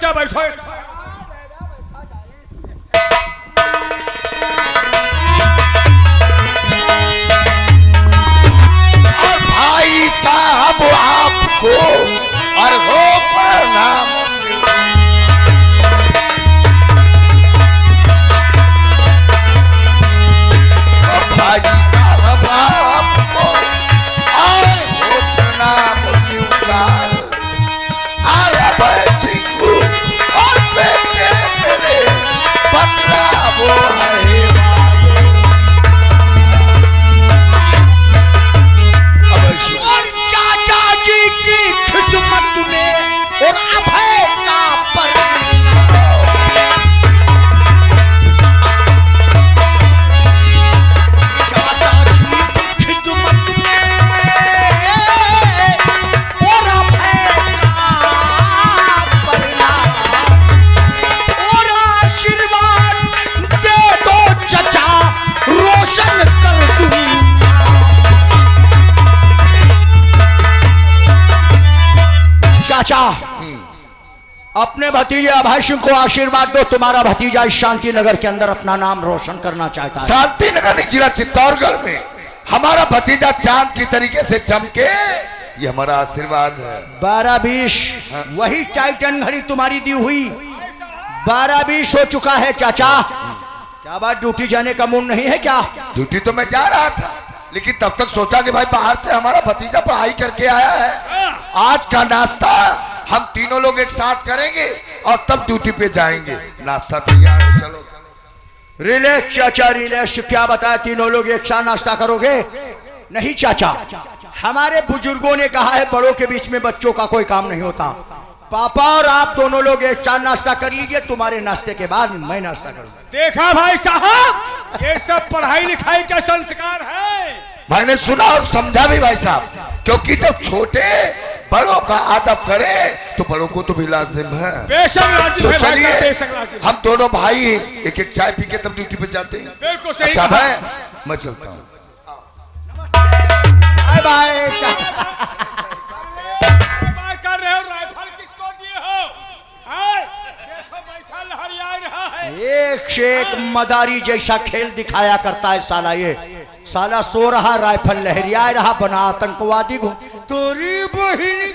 चाचा बैठो। और भाई साहब आपको और हो प्रणाम। भाई साहब आपको और हो प्रणाम स्वीकार। अरे भाई सिंह और बेटे मेरे बदलाव है। और चाचा जी की खिदमत में और अभय का चाचा जी की खिदमत में और अभय का परिणाम और आशीर्वाद दे दो चाचा रोशन कर दूं। चाचा अपने भतीजे अभय सिंह को आशीर्वाद दो। तुम्हारा भतीजा इस शांति नगर के अंदर अपना नाम रोशन करना चाहता है। शांति नगर नहीं, जिला चित्तौड़गढ़ में हमारा भतीजा चांद की तरीके से चमके, ये हमारा आशीर्वाद है। 12-20 वही टाइटन घड़ी तुम्हारी दी हुई 12-20 हो चुका है। चाचा क्या बात, ड्यूटी जाने का मूड नहीं है क्या? ड्यूटी तो मैं जा रहा था, लेकिन तब तक सोचा कि भाई बाहर से हमारा भतीजा पढ़ाई करके आया है, आज का नाश्ता हम तीनों लोग एक साथ करेंगे और तब ड्यूटी पे जाएंगे। नाश्ता तैयार है, चलो। रिलैक्स चाचा रिलैक्स। क्या बताया, तीनों लोग एक साथ नाश्ता करोगे? नहीं चाचा, हमारे बुजुर्गों ने कहा है बड़ों के बीच में बच्चों का कोई काम नहीं होता। पापा और आप दोनों लोग एक साथ नाश्ता कर लीजिए, तुम्हारे नाश्ते के बाद मैं नाश्ता करूंगा। देखा भाई साहब, ये सब पढ़ाई लिखाई का संस्कार है। मैंने सुना और समझा भी भाई साहब, क्योंकि जब छोटे बड़ों का अदब करे तो बड़ों को तो भी लाजिम है। बेशक लाजिम तो है, चलिए बेशक लाजिम। हम दोनों भाई एक एक चाय पी के तब ड्यूटी पे जाते हैं। बिल्कुल सही अच्छा कहा। भाई, मैं चलता हूँ। Bye bye. कर रहे हो, राइफल किसको दिए हो? देखो बैठा लहरिया रहा है। एक से एक मदारी जैसा खेल दिखाया करता है साला। ये साला सो रहा, राइफल लहरिया रहा, बना आतंकवादी घूम। तोरी बहिनी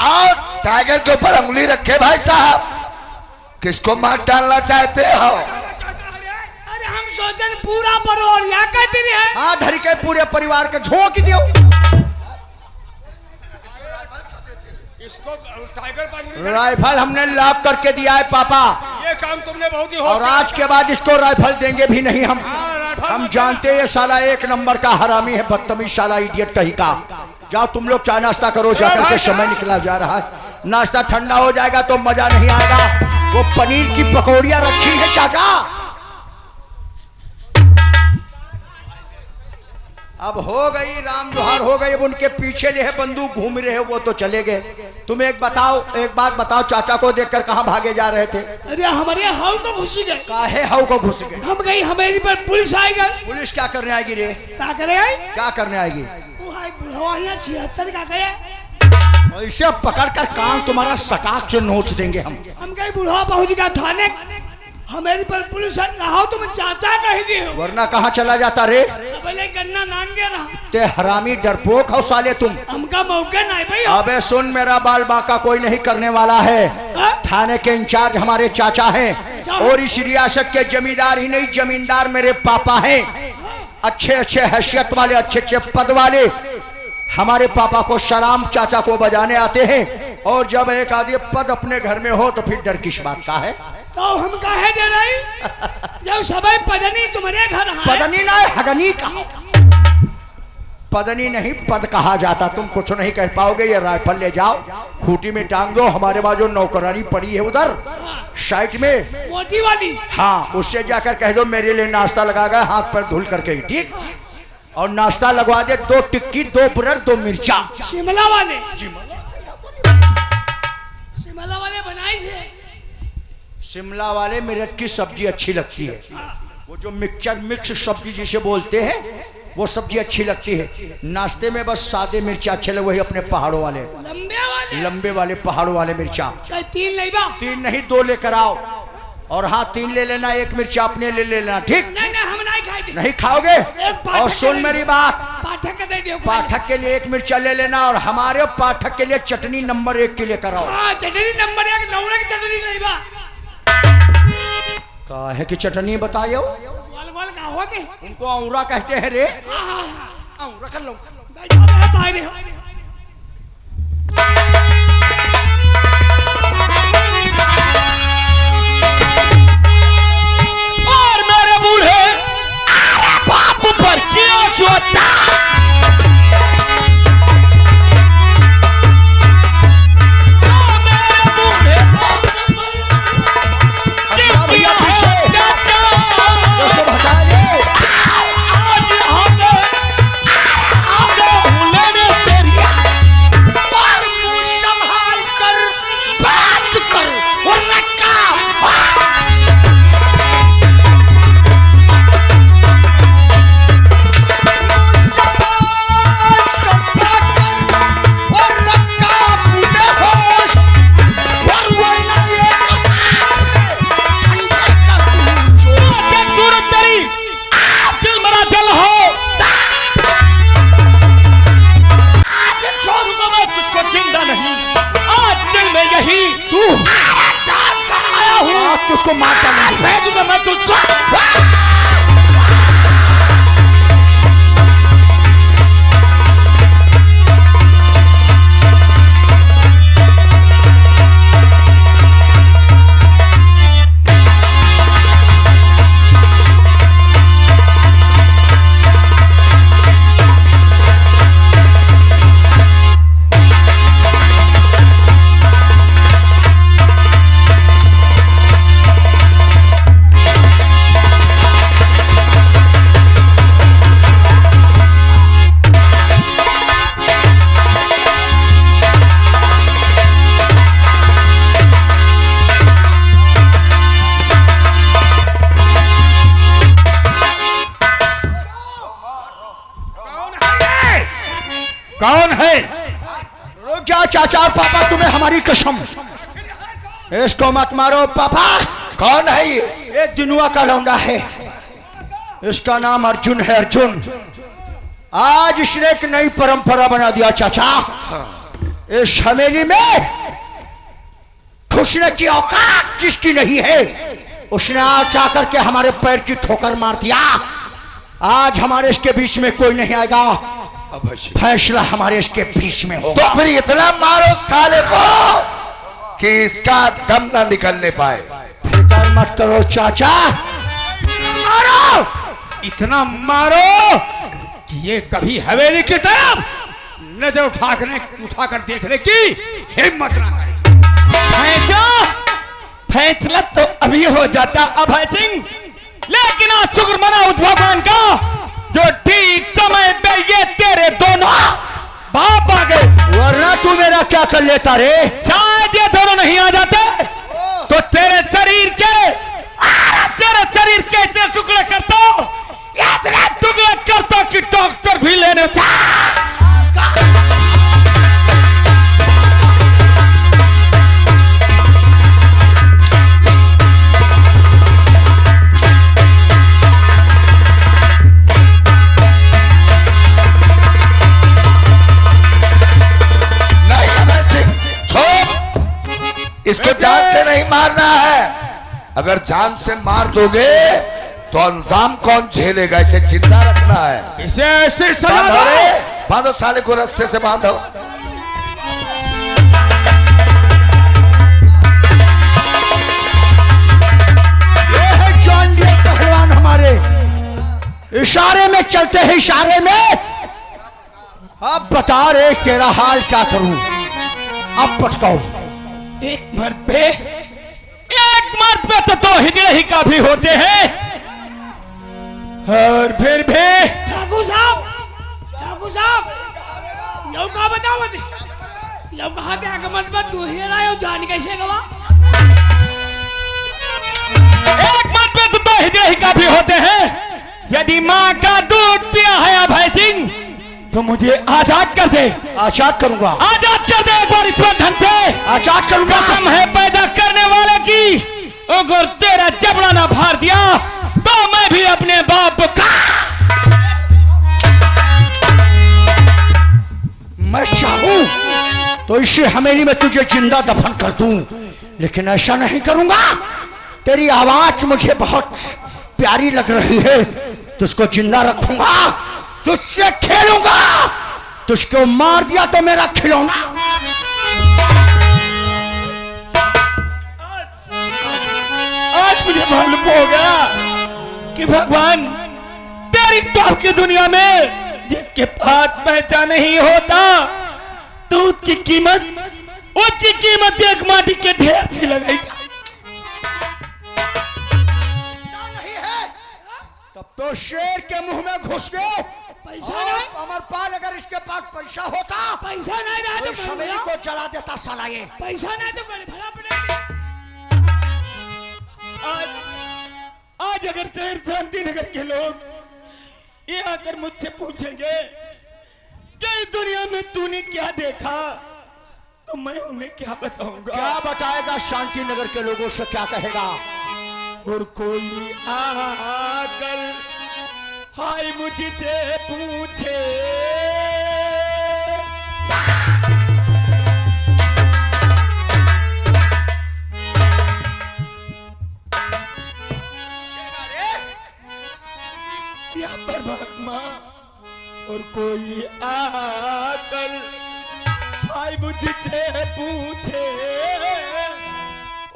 और टाइगर के ऊपर उंगली रखे भाई साहब, किसको मार डालना चाहते हो? अरे हम सोचन पूरा बरोर या कहते है। हाँ, धरी के पूरे परिवार के झोंक दियो। इसको टाइगर पर राइफल हमने लॉक करके दिया है पापा, ये काम तुमने बहुत ही और आज के बाद इसको राइफल देंगे भी नहीं हम। राइफल हम जानते हैं ये साला एक नंबर का हरामी है, बदतमीज साला, इडियट कहीं का। जाओ तुम लोग चाय नाश्ता करो, जाकर के समय निकला जा रहा है। नाश्ता ठंडा हो जाएगा तो मजा नहीं आएगा। वो पनीर की पकौड़ियां रखी है चाचा। अब हो गई राम जोहार हो गई। अब उनके पीछे ले है बंदूक घूम रहे हो, वो तो चले गए। तुम एक बात बताओ, चाचा को देखकर कहाँ भागे जा रहे थे? अरे हमारे हाउ को घुस गए। काहे हाउ को घुस गए? हम गई, हमारी पर पुलिस आएगा। पुलिस क्या करने आएगी रे? क्या करे? क्या करने आएगी? वो हाई बुढ़वा यहाँ 76 का गया। ऐसे पकड़ कर कान तुम्हारा सटाक से नोच देंगे हम। हम गए बुढ़वा पहुंच गया थाने, हमारी पर पुलिस कहा तुम चाचा कह दिए हो, वरना कहाँ चला जाता रे? पहले गन्ना नान गया रहा। ते हरामी डरपोक हो साले तुम। हमका मौका नहीं भाई। अबे सुन, मेरा बाल बाका कोई नहीं करने वाला है। थाने के इंचार्ज हमारे चाचा हैं, और इस रियासत के जमींदार ही नहीं, जमींदार मेरे पापा हैं। अच्छे अच्छे हैसियत वाले, अच्छे अच्छे पद वाले हमारे पापा को सलाम चाचा को बजाने आते हैं। और जब एक आदि पद अपने घर में हो तो फिर डर किस बात का है? तो हम काहे डर रही? जब सबाई पदनी तुम्हारे घर है। पदनी ना, हगनी कहा। पदनी नहीं, पद कहा जाता। तुम कुछ नहीं कह पाओगे। ये राइफल ले जाओ, खूंटी में टांग दो। हमारे पास जो नौकरानी पड़ी है उधर साइड में, मोती वाली, हाँ, उससे जाकर कह दो मेरे लिए नाश्ता लगा गया, हाथ पर धुल करके, ठीक? और नाश्ता लगवा दे, 2 टिक्की, 2 ब्रेड, 2 मिर्चा। शिमला वाले, शिमला वाले बनाई से। शिमला वाले मिर्च की सब्जी अच्छी लगती है। वो जो मिक्स सब्जी जिसे बोलते हैं वो सब्जी अच्छी लगती है। नाश्ते में बस सादे मिर्चा अच्छे लगे, वही अपने पहाड़ों वाले लंबे वाले पहाड़ों वाले मिर्चा। 3 नहीं 2 लेकर आओ। और हाँ 3 ले लेना, 1 मिर्चा अपने ले लेना, ठीक? नहीं हम नहीं खाएंगे। नहीं खाओगे? और सुन मेरी बात, पाठक का दे दियो। पाठक के लिए 1 मिर्चा ले लेना और हमारे पाठक के लिए चटनी नंबर 1 के लिए कराओ। हाँ चटनी नंबर 1 लौड़ा की चटनी नहीं बा। काहे की चटनी बताइयो? गोल का होते उनको औरा कहते हैं रे। हाँ औरा कर लो। बैठो मैं बाहर हो। और मेरे बूढ़े बाप पर क्यों चोटा? तुझको मारता नहीं मैं तुझको। कौन है? रुक जा चाचा और पापा, तुम्हें हमारी कसम, इसको मत मारो पापा। कौन है ये? एक दिनुआ का लौंडा है, इसका नाम अर्जुन है। अर्जुन आज इसने एक नई परंपरा बना दिया चाचा। इस हवेली में घुसने की औकात जिसकी नहीं है, उसने आज आकर के हमारे पैर की ठोकर मार दिया। आज हमारे इसके बीच में कोई नहीं आएगा, फैसला हमारे इसके बीच में होगा। तो फिर इतना मारो साले को कि इसका दम ना निकलने पाए। फिक्र मत करो चाचा, मारो, इतना मारो कि ये कभी हवेली की तरफ नजर उठाकर देखने की हिम्मत ना करे। फैसला तो अभी हो जाता अभय सिंह, लेकिन आज शुक्र मना उस भगवान का जो ठीक समय पे ये तेरे दोनों बाप आ गए, वरना तू मेरा क्या कर लेता रे? शायद ये दोनों नहीं आ जाते तो तेरे शरीर के इतने टुकड़े करता कि डॉक्टर भी लेने इसको जान से नहीं मारना है। अगर जान से मार दोगे तो अंजाम कौन झेलेगा? इसे जिंदा रखना है। इसे ऐसे सजा बांधो साले को, रस्से से बांधो। ये है जॉन डे पहलवान हमारे, इशारे में चलते हैं, इशारे में। अब बता रे तेरा हाल क्या करूं? अब पटकाओ। एक मर्द पे तो 2 हिजड़े काफी होते हैं, और फिर भी ठाकुर साहब यो का बताओ मत, यो कहा के आगमन मत 2 हिजड़ा यो जान कैसे गवा? एक मर्द पे तो 2 हिजड़े काफी होते हैं, यदि माँ का दूध पिया है अभय सिंह तो मुझे आजाद कर दे। आजाद करूंगा, आजाद कर दे एक बार ईश्वर ढंग से। आजाद करूंगा। कसम है पैदा करने वाले की, अगर तेरा जबड़ा ना फाड़ दिया तो मैं भी अपने बाप का। मैं चाहूं तो इसी हवेली में तुझे जिंदा दफन कर दूं, लेकिन ऐसा नहीं करूंगा। तेरी आवाज मुझे बहुत प्यारी लग रही है, तुझको जिंदा रखूंगा, तुझसे खेलूंगा। तुझको मार दिया तो मेरा खिलौना। आज मुझे मालूम हो गया कि भगवान तेरी टॉप की दुनिया में जिसके पास पैसा नहीं होता तो उसकी कीमत एक माटी के ढेर से लगाएगा। नहीं है तब तो शेर के मुंह में घुस गए। पैसा नहीं, अमरपाल अगर इसके पास पैसा होता पैसा नहीं रहा तो हवेली को जला देता साला ये। पैसा नहीं तो गले भरा पड़ेगा। आज अगर शहर शांति नगर के लोग ये आकर मुझसे पूछेंगे कि इस दुनिया में तूने क्या देखा तो मैं उन्हें क्या बताऊंगा। क्या बताएगा? शांति नगर के लोगों से क्या कहेगा? और कोई आकर हाय मुझसे पूछे या परमात्मा, और कोई आकर हाय मुझसे पूछे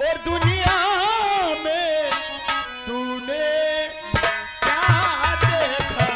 और दुनिया में तूने क्या देखा।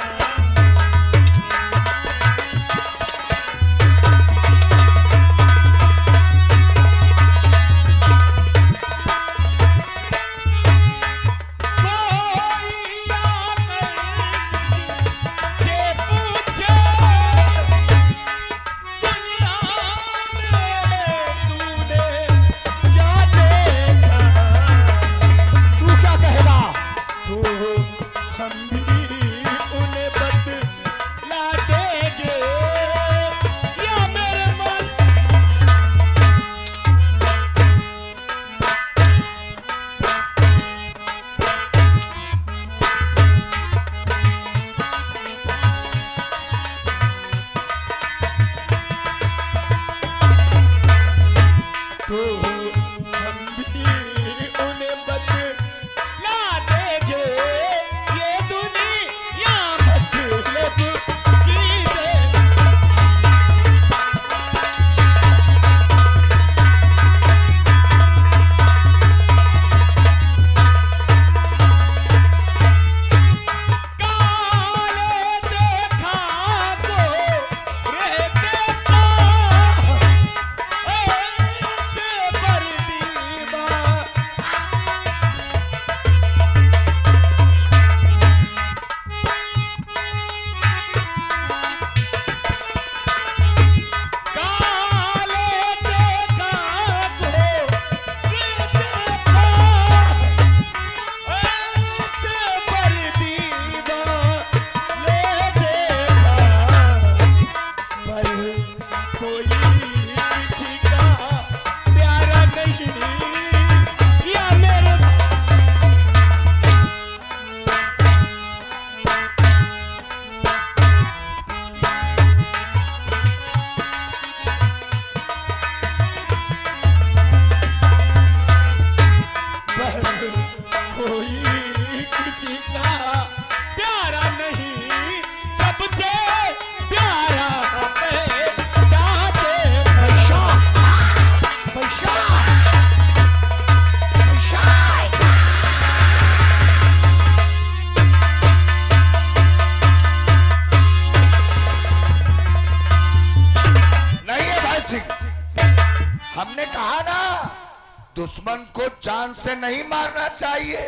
दुश्मन को जान से नहीं मारना चाहिए,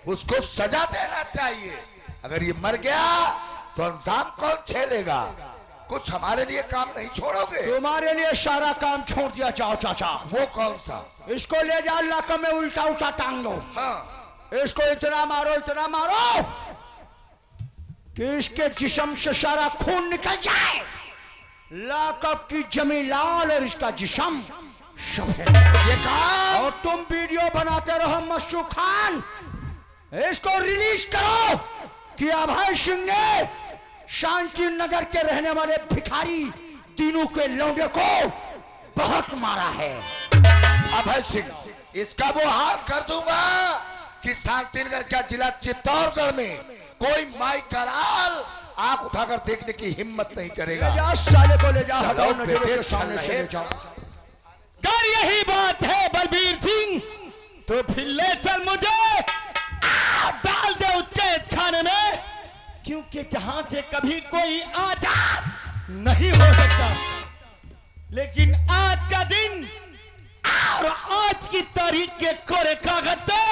उसको सजा देना चाहिए। अगर ये मर गया तो अंजाम कौन झेलेगा? कुछ हमारे लिए काम नहीं छोड़ोगे? तुम्हारे लिए सारा काम छोड़ दिया। जाओ चाचा। वो कौन सा? इसको ले जाओ लाका में उल्टा उल्टा टांग लो। हाँ, इसको इतना मारो इतना मारो कि इसके जिस्म से सारा खून निकल जाए, लाकअप की जमी लाल और इसका जिस्म सफेद। ये काम और तुम वीडियो बनाते रहो मशहूर खान, इसको रिलीज करो कि अभय सिंह ने शांति नगर के रहने वाले भिखारी तीनों के लौंडे को बहुत मारा है। अभय सिंह, इसका वो हाल कर दूंगा कि शांतिनगर का जिला चित्तौड़गढ़ में कोई माई कराल आंख उठाकर देखने की हिम्मत नहीं करेगा। ले जाओ साले को, ले जाओ, चलो हटाओ नजरों बेटे, के सामने से ले जाओ। कर यही बात है बलबीर सिंह, तो फिर ले चल मुझे डाल दे उस कैद खाने में, क्योंकि जहां से कभी कोई आजाद नहीं हो सकता। लेकिन आज का दिन और आज की तारीख के कोरे कागज पे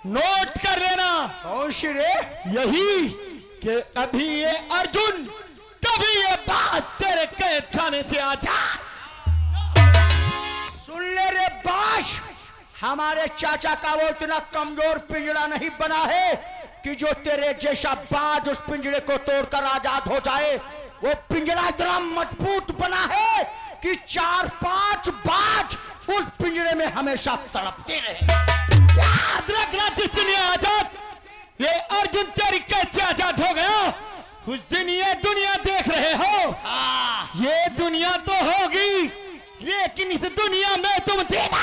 नोट कर लेना। कौन सी रे? यही कि अभी ये अर्जुन, कभी ये बात तेरे कैद खाने से आजाद। सुन ले रे बाश, हमारे चाचा का वो इतना कमजोर पिंजरा नहीं बना है कि जो तेरे जैसा बाज उस पिंजरे को तोड़कर आजाद हो जाए। वो पिंजरा इतना मजबूत बना है कि 4-5 बाज उस पिंजरे में हमेशा तड़पते रहे। याद रखना, जिस दिन ये आजाद, ये अर्जुन तेरी कैद से आजाद हो गया, उस दिन ये दुनिया देख रहे हो। ये दुनिया तो होगी, लेकिन इस दुनिया में तुम देना।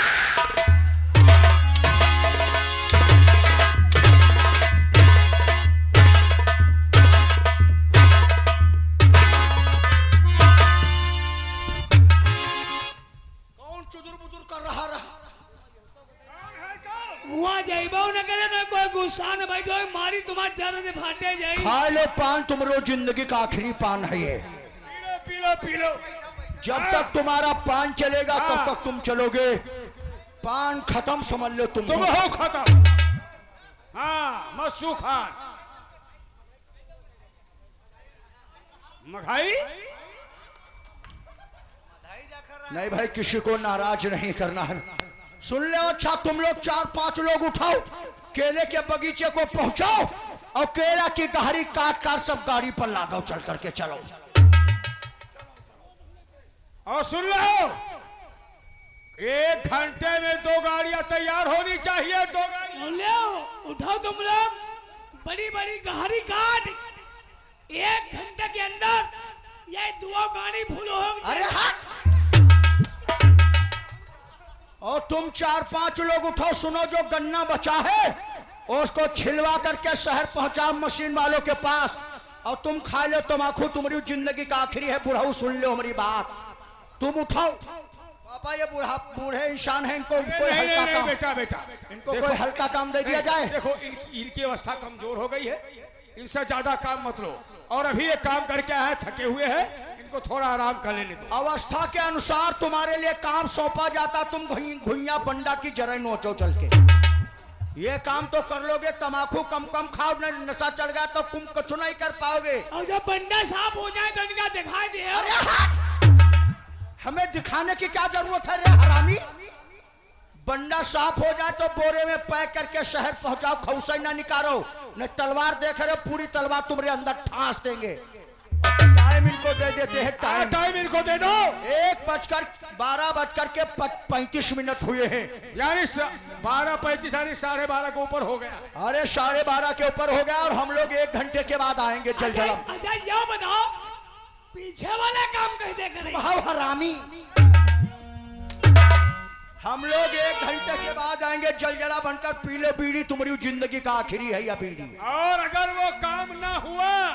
कौन चुदुर बुदुर कर रहा? हुआ जैबो न करे ना कोई गुस्सा न बैठो, मारी तुम्हारे जरा से फाटे जाई। खा लो पान, तुम्हारो जिंदगी का आखिरी पान है ये। P low P low. जब तक तुम्हारा पान चलेगा तब तक तुम चलोगे। पान खत्म समझ लो तुम हो खत्म। हाँ, मशहूर खान मघाई। नहीं भाई, किसी को नाराज नहीं करना है। सुन ले, अच्छा तुम लोग 4-5 लोग उठाओ, केले के बगीचे को पहुंचाओ और केला की गहरी काट काट सब गाड़ी पर लादो, चल करके चलो। और सुन लो, 1 घंटे में 2 गाड़ियां तैयार होनी चाहिए। 2 गाड़ियां ले उठाओ तुम लोग, बड़ी बड़ी गहरी काट। 1 घंटे के अंदर ये 2 गाड़ी फुल होगी। अरे हाँ, और तुम 4-5 लोग उठाओ। सुनो, जो गन्ना बचा है उसको छिलवा करके शहर पहुंचाओ मशीन वालों के पास, और तुम खा लो तमाकू। तुम्हारी जिंदगी का आखिरी है। बुढ़ाऊ सुन लो हमारी बात, तुम उठाओ। पापा ये बूढ़े इंसान हैं, इनको कोई हल्का काम, बेटा इनको कोई हल्का काम दे दिया जाए। देखो, इनकी अवस्था कमजोर हो गई है, इनसे ज्यादा काम मत लो। और अभी ये काम करके आए, थके हुए हैं, इनको थोड़ा आराम कर लेने दो। अवस्था के अनुसार तुम्हारे लिए काम सौंपा जाता, तुम घुइया बंडा की जरा नोचो चल के। ये काम तो कर लोगे, तमाकू कम कम खाओ, नशा चढ़ गया तो तुम कुछ नहीं कर पाओगे। और जब बंदा साफ हो जाए तो इनका दिखाई दे। हमें दिखाने की क्या जरूरत है रे हरामी? बंडा साफ हो जाए तो बोरे में पैक करके शहर पहुंचाओ, खौसा ना निकालो। न तलवार देख रहे, पूरी तलवार तुम्हारे अंदर ठांस देंगे। टाइम इनको दे देते हैं, टाइम इनको दे दो। 1:12:35 हुए हैं, यानी 12:35 यानी 12:30 के ऊपर हो गया। अरे 12:30 के ऊपर हो गया, और हम लोग 1 घंटे के बाद आएंगे। जल जलम। अच्छा ये बताओ, पीछे वाला काम कैसे करें? भाव हरामी, हम लोग 1 घंटे के बाद आएंगे। जलजला बनकर पीले बीड़ी, तुम्हारी जिंदगी का आखिरी है या बीड़ी। और अगर वो काम ना हुआ,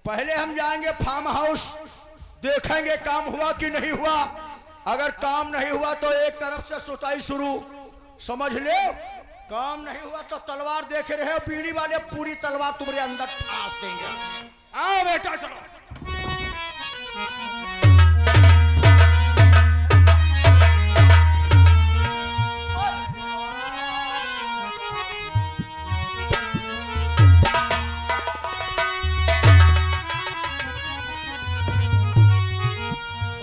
पहले हम जाएंगे फार्म हाउस, देखेंगे काम हुआ कि नहीं हुआ। अगर काम नहीं हुआ तो एक तरफ से सुताई शुरू, समझ लो। काम नहीं हुआ तो तलवार देख रहे हो, बीड़ी वाले पूरी तलवार तुम्हारे अंदर ठांस देंगे। आओ बेटा चलो।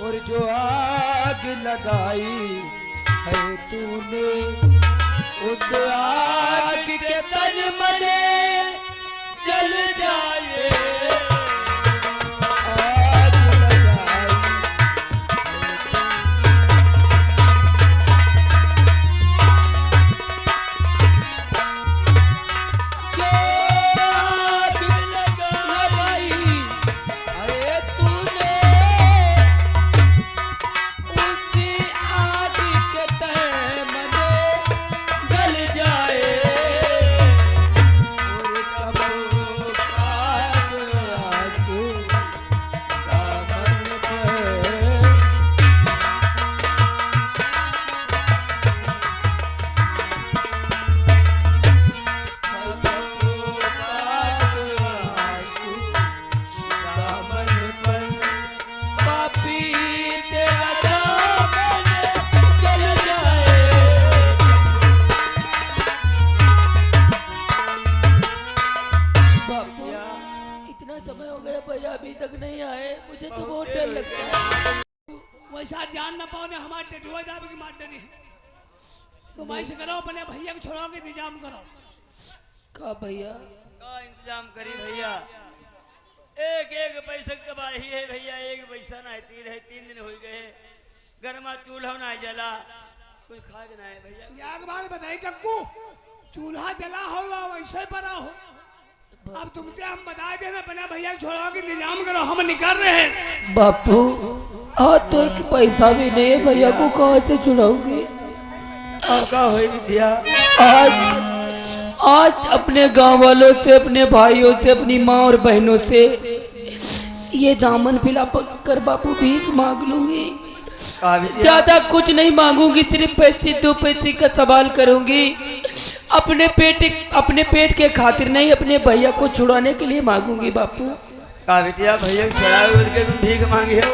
और जो आग लगाई है तूने, उस आग के तन मने जल जाए आग लगाई आग लगाई अरे तूने उसी आग के तय मने जल जाए और कबो काग आंसू दामन पर पापी तेरा दामन जल जाए भैया इतना समय हो गया भैया अभी तक नहीं आए मुझे तो बहुत डर लगता है वैसा जान ना पाओ ने हमारे टेटुआ दाब की मार डरी है तुम ऐसे करो अपने भैया को छोड़ो के इंतजाम करो का भैया का इंतजाम करी भैया एक एक पैसे की तबाही है भैया एक पैसा ना है 3 दिन हो गए घर में चूल्हा ना जला कुछ खा के ना है भैया एक बात बताई कक्कू चूल्हा जला हो या वैसे पड़ा हो अब तुमसे हम बता देना अपने भैया को छोड़ो के इंतजाम करो हम निकल रहे हैं बापू आज तो एक पैसा भी नहीं है भैया को कहाँ से छुड़ाओगे आपका हो विद्या आज अपने गांव वालों से अपने भाइयों से अपनी माँ और बहनों से ये दामन फिला कर बापू भीख मांग लूंगी ज्यादा कुछ नहीं मांगूंगी सिर्फ पैसे 2 पैसे का सवाल करूंगी अपने पेट के खातिर नहीं अपने भैया को छुड़ाने के लिए मांगूंगी बापू का बिटिया भैया को छुड़ाओ तुम भीख मांगे हो